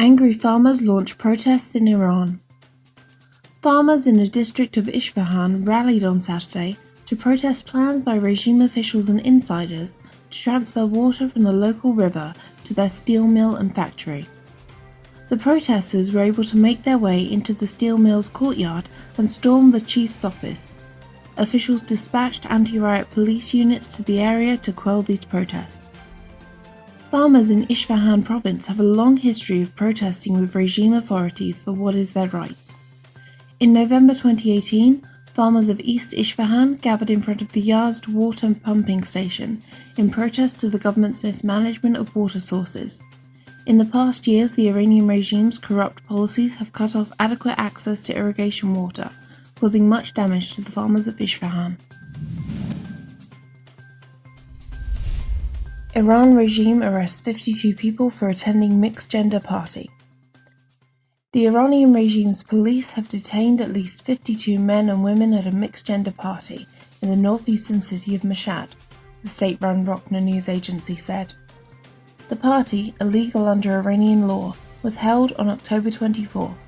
Angry farmers launch protests in Iran. Farmers in a district of Isfahan rallied on Saturday to protest plans by regime officials and insiders to transfer water from the local river to their steel mill and factory. The protesters were able to make their way into the steel mill's courtyard and storm the chief's office. Officials dispatched anti-riot police units to the area to quell these protests. Farmers in Isfahan Province have a long history of protesting with regime authorities for what is their rights. In November 2018, farmers of East Isfahan gathered in front of the Yazd water pumping station in protest to the government's mismanagement of water sources. In the past years, the Iranian regime's corrupt policies have cut off adequate access to irrigation water, causing much damage to the farmers of Isfahan. Iran regime arrests 52 people for attending mixed-gender party. The Iranian regime's police have detained at least 52 men and women at a mixed-gender party in the northeastern city of Mashhad, the state-run Rokna news agency said. The party, illegal under Iranian law, was held on October 24th.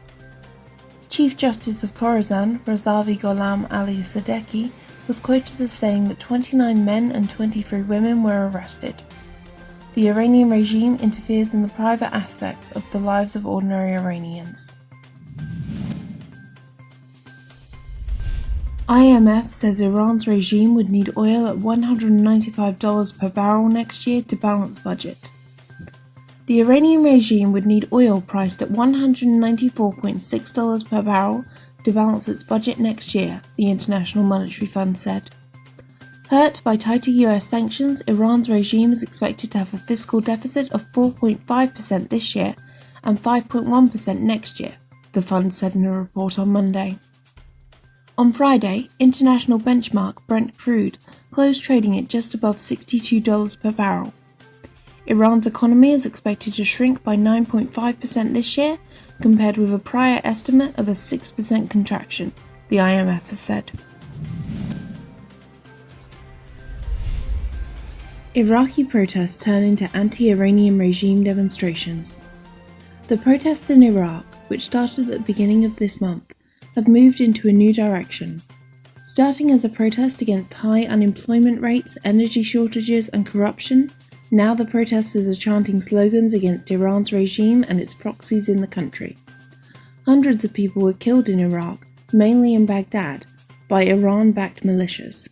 Chief Justice of Khorasan, Razavi Gholam Ali Sadeki, was quoted as saying that 29 men and 23 women were arrested. The Iranian regime interferes in the private aspects of the lives of ordinary Iranians. IMF says Iran's regime would need oil at $195 per barrel next year to balance budget. The Iranian regime would need oil priced at $194.6 per barrel to balance its budget next year, the International Monetary Fund said. Hurt by tighter US sanctions, Iran's regime is expected to have a fiscal deficit of 4.5% this year and 5.1% next year, the fund said in a report on Monday. On Friday, international benchmark Brent crude closed trading at just above $62 per barrel. Iran's economy is expected to shrink by 9.5% this year, compared with a prior estimate of a 6% contraction, the IMF has said. Iraqi protests turn into anti-Iranian regime demonstrations. The protests in Iraq, which started at the beginning of this month, have moved into a new direction. Starting as a protest against high unemployment rates, energy shortages and corruption, now the protesters are chanting slogans against Iran's regime and its proxies in the country. Hundreds of people were killed in Iraq, mainly in Baghdad, by Iran-backed militias.